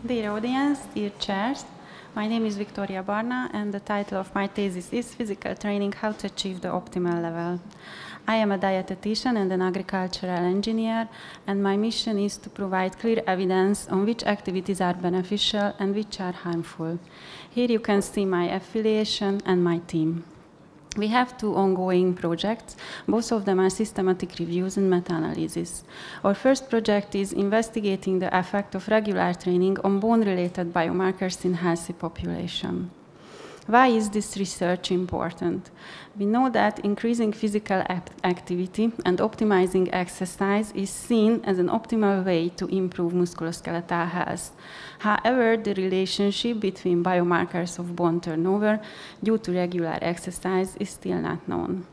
Dear audience, dear chairs, my name is Viktória Barna, and the title of my thesis is Physical Training: How to Achieve the Optimal Level. I am a dietitian and an agricultural engineer, and my mission is to provide clear evidence on which activities are beneficial and which are harmful. Here you can see my affiliation and my team. We have two ongoing projects. Both of them are systematic reviews and meta-analysis. Our first project is investigating the effect of regular training on bone-related biomarkers in healthy population. Why is this research important? We know that increasing physical activity and optimizing exercise is seen as an optimal way to improve musculoskeletal health. However, the relationship between biomarkers of bone turnover due to regular exercise is still not known.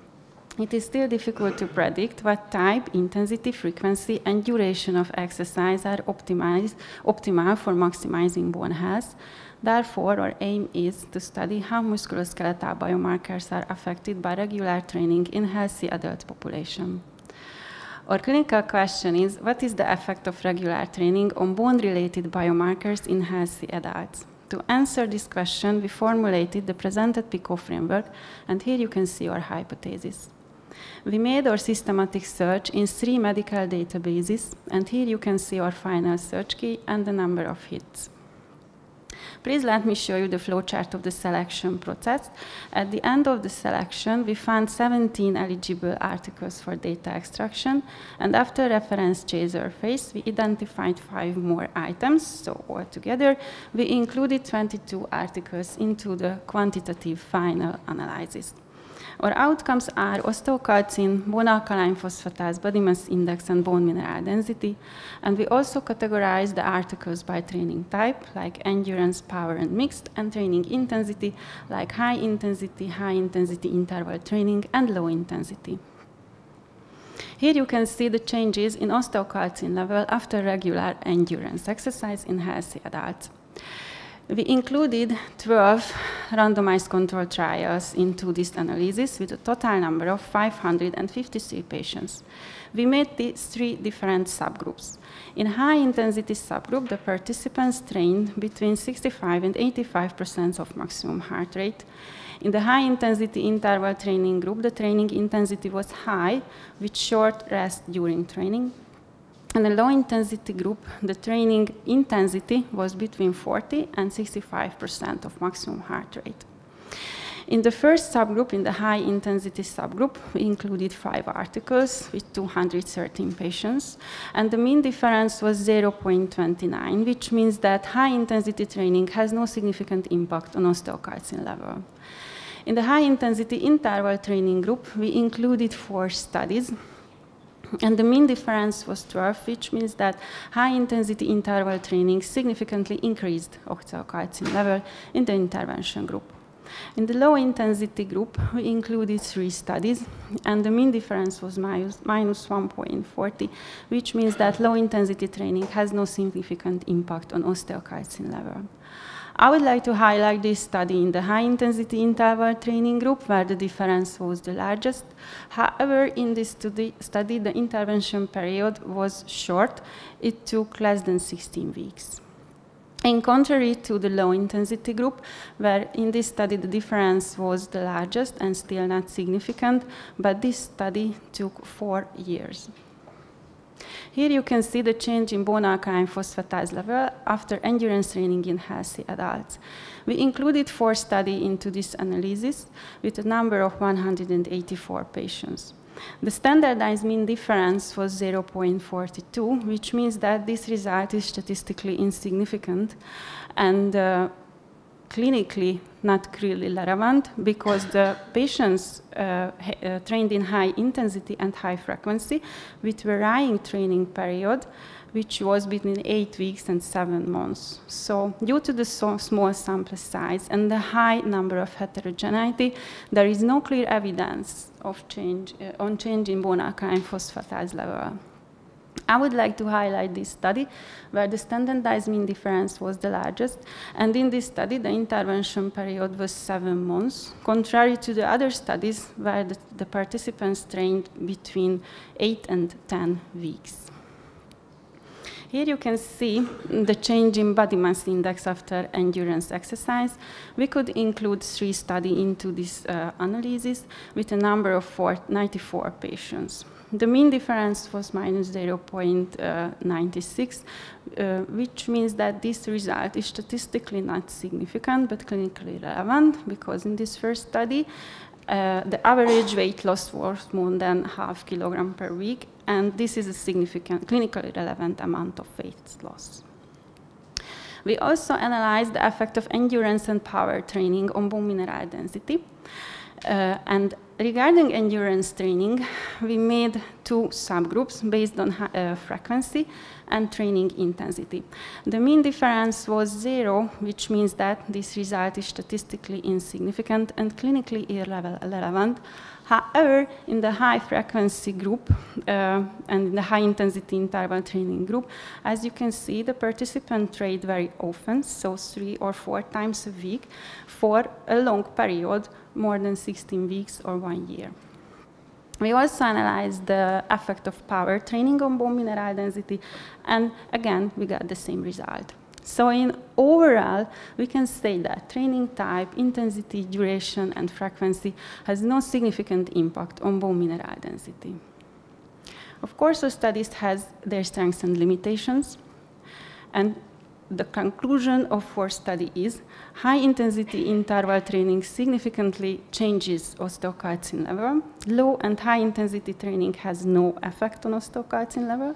It is still difficult to predict what type, intensity, frequency, and duration of exercise are optimal for maximizing bone health. Therefore, our aim is to study how musculoskeletal biomarkers are affected by regular training in healthy adult population. Our clinical question is, what is the effect of regular training on bone-related biomarkers in healthy adults? To answer this question, we formulated the presented PICO framework, and here you can see our hypothesis. We made our systematic search in 3 medical databases, and here you can see our final search key and the number of hits. Please let me show you the flowchart of the selection process. At the end of the selection, we found 17 eligible articles for data extraction, and after reference chaser phase, we identified 5 more items. So altogether, we included 22 articles into the quantitative final analysis. Our outcomes are osteocalcin, bone alkaline phosphatase, body mass index, and bone mineral density. And we also categorize the articles by training type, like endurance, power, and mixed, and training intensity, like high intensity interval training, and low intensity. Here you can see the changes in osteocalcin level after regular endurance exercise in healthy adults. We included 12 randomized control trials into this analysis with a total number of 553 patients. We made these 3 different subgroups. In high-intensity subgroup, the participants trained between 65% and 85% of maximum heart rate. In the high-intensity interval training group, the training intensity was high, with short rest during training. In the low-intensity group, the training intensity was between 40% and 65% of maximum heart rate. In the first subgroup, in the high-intensity subgroup, we included 5 articles with 213 patients, and the mean difference was 0.29, which means that high-intensity training has no significant impact on osteocalcin level. In the high-intensity interval training group, we included 4 studies, and the mean difference was 12, which means that high-intensity interval training significantly increased osteocalcin level in the intervention group. In the low-intensity group, we included 3 studies, and the mean difference was minus 1.40, which means that low-intensity training has no significant impact on osteocalcin level. I would like to highlight this study in the high-intensity interval training group, where the difference was the largest. However, in this study, the intervention period was short. It took less than 16 weeks. In contrary to the low-intensity group, where in this study the difference was the largest and still not significant, but this study took 4 years. Here you can see the change in bone alkaline phosphatase level after endurance training in healthy adults. We included 4 studies into this analysis with a number of 184 patients. The standardized mean difference was 0.42, which means that this result is statistically insignificant and clinically not clearly relevant, because the patients trained in high intensity and high frequency with varying training period, which was between 8 weeks and 7 months. So due to the small sample size and the high number of heterogeneity, there is no clear evidence of change in bone alkaline phosphatase level. I would like to highlight this study where the standardized mean difference was the largest, and in this study the intervention period was 7 months, contrary to the other studies where the participants trained between 8 and 10 weeks. Here you can see the change in body mass index after endurance exercise. We could include 3 studies into this analysis with a number of 94 patients. The mean difference was minus 0.96, which means that this result is statistically not significant but clinically relevant, because in this first study, the average weight loss was more than ½ kilogram per week, and this is a significant, clinically relevant amount of weight loss. We also analyzed the effect of endurance and power training on bone mineral density. And regarding endurance training, we made 2 subgroups based on frequency and training intensity. The mean difference was 0, which means that this result is statistically insignificant and clinically irrelevant. However, in the high frequency group and in the high intensity interval training group, as you can see, the participants trained very often, so 3 or 4 times a week for a long period, more than 16 weeks or 1 year. We also analyzed the effect of power training on bone mineral density, and again, we got the same result. So in overall, we can say that training type, intensity, duration, and frequency has no significant impact on bone mineral density. Of course, the studies has their strengths and limitations, and the conclusion of our study is high-intensity interval training significantly changes osteocalcin level. Low and high-intensity training has no effect on osteocalcin level.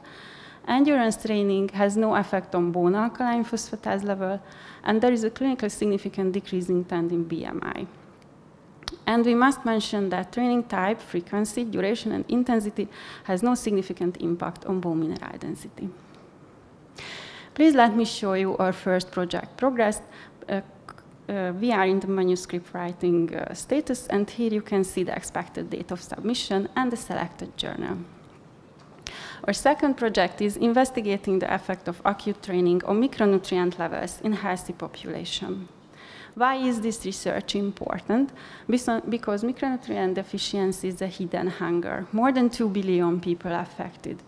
Endurance training has no effect on bone alkaline phosphatase level, and there is a clinically significant decreasing trend in BMI. And we must mention that training type, frequency, duration, and intensity has no significant impact on bone mineral density. Please let me show you our first project progress. We are in the manuscript writing status, and here you can see the expected date of submission and the selected journal. Our second project is investigating the effect of acute training on micronutrient levels in healthy population. Why is this research important? Because micronutrient deficiency is a hidden hunger. More than 2 billion people are affected.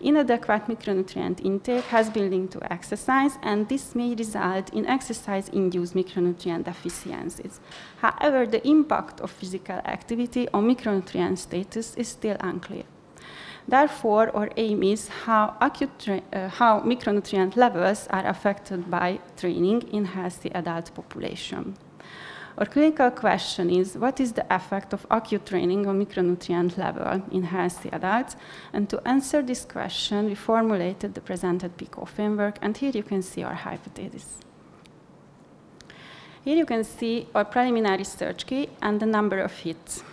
Inadequate micronutrient intake has been linked to exercise, and this may result in exercise-induced micronutrient deficiencies. However, the impact of physical activity on micronutrient status is still unclear. Therefore, our aim is how micronutrient levels are affected by training in healthy adult population. Our clinical question is, what is the effect of acute training on micronutrient level in healthy adults? And to answer this question, we formulated the presented PICO framework, and here you can see our hypothesis. Here you can see our preliminary search key and the number of hits.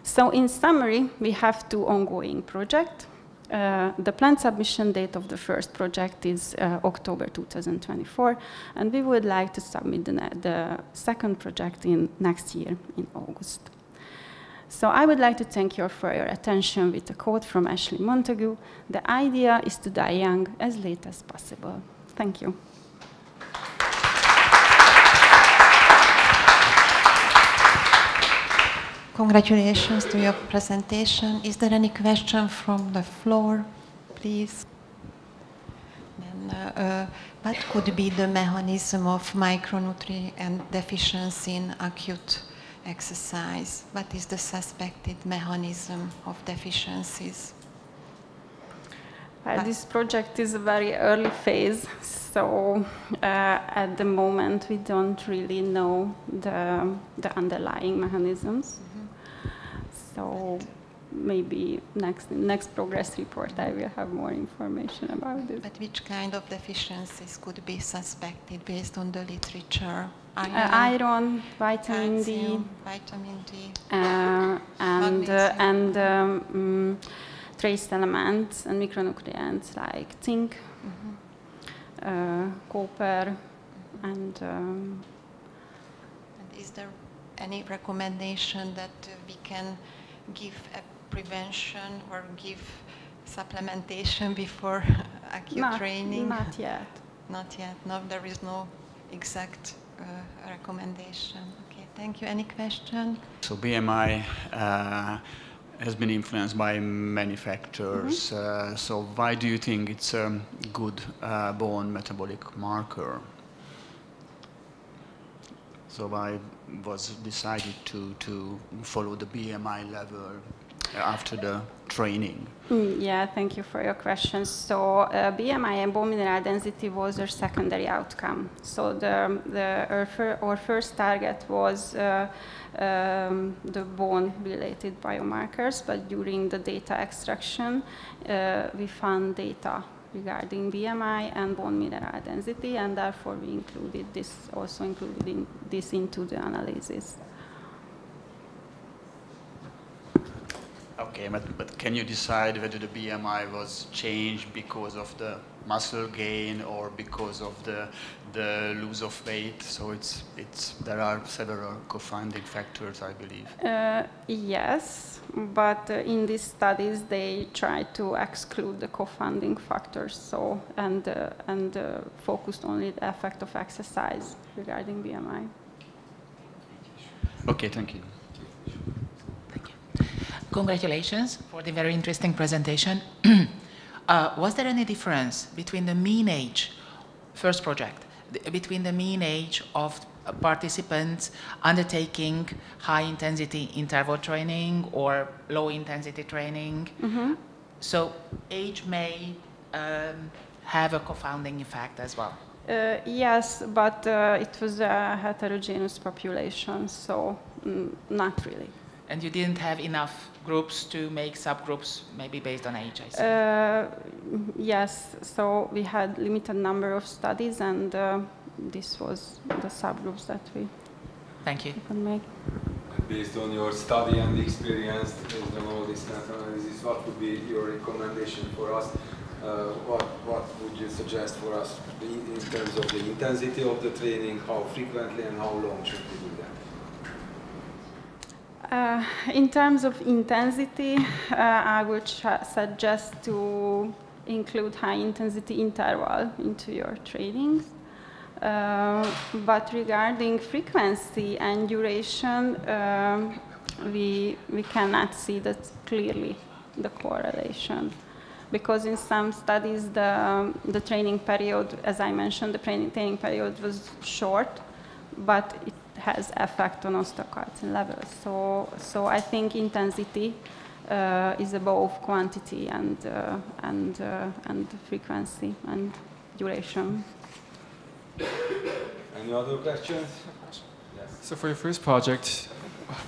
So in summary, we have 2 ongoing projects. The planned submission date of the first project is October 2024, and we would like to submit the second project in next year in August. So I would like to thank you for your attention with a quote from Ashley Montagu: "The idea is to die young as late as possible." Thank you. Congratulations to your presentation. Is there any question from the floor, please? And, what could be the mechanism of micronutrient deficiency in acute exercise? What is the suspected mechanism of deficiencies? This project is a very early phase, so at the moment we don't really know the underlying mechanisms. So maybe next progress report I will have more information about this. But which kind of deficiencies could be suspected based on the literature? Iron, vitamin calcium, D, vitamin D, and trace elements and micronutrients like zinc, copper, and is there any recommendation that we can give a prevention or give supplementation before acute training? Not yet. Not yet. No, there is no exact recommendation. Okay, thank you. Any question? So BMI has been influenced by many factors. So why do you think it's a good bone metabolic marker? So why was decided to follow the BMI level after the training? Yeah, thank you for your question. So BMI and bone mineral density was our secondary outcome. So our first target was the bone-related biomarkers, but during the data extraction, we found data regarding BMI and bone mineral density, and therefore we included this into the analysis. Okay, but can you decide whether the BMI was changed because of the muscle gain or because of the lose of weight? So there are several co-founding factors, I believe. Yes, but in these studies they try to exclude the co-founding factors. So and focused only the effect of exercise regarding BMI. Okay, thank you. Congratulations for the very interesting presentation. Was there any difference between the mean age, first project, between the mean age of participants undertaking high-intensity interval training or low-intensity training? So age may have a confounding effect as well. Yes, but it was a heterogeneous population, so not really. And you didn't have enough groups to make subgroups, maybe based on age, I see. Yes, so we had limited number of studies, and this was the subgroups that we could make. Based on your study and experience, based on all this meta-analysis, what would be your recommendation for us? What would you suggest for us in terms of the intensity of the training, how frequently and how long should we do that? In terms of intensity, I would suggest to include high-intensity interval into your trainings. But regarding frequency and duration, we cannot see that clearly, the correlation. Because in some studies, the training period, as I mentioned, the training period was short, but it has effect on osteocalcin levels. So I think intensity is above quantity and frequency and duration. Any other questions? Yes. So for your first project,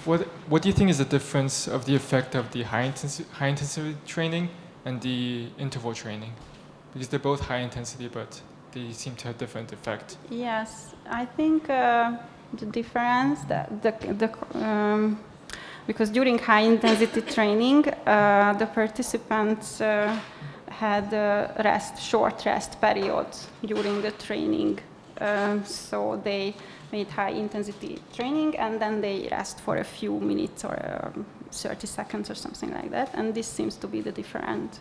what do you think is the difference of the effect of the high intensity training and the interval training? Because they're both high intensity, but they seem to have different effect. Yes, I think the difference because during high intensity training, the participants had short rest periods during the training. So they made high intensity training and then they rest for a few minutes or 30 seconds or something like that. And this seems to be the difference.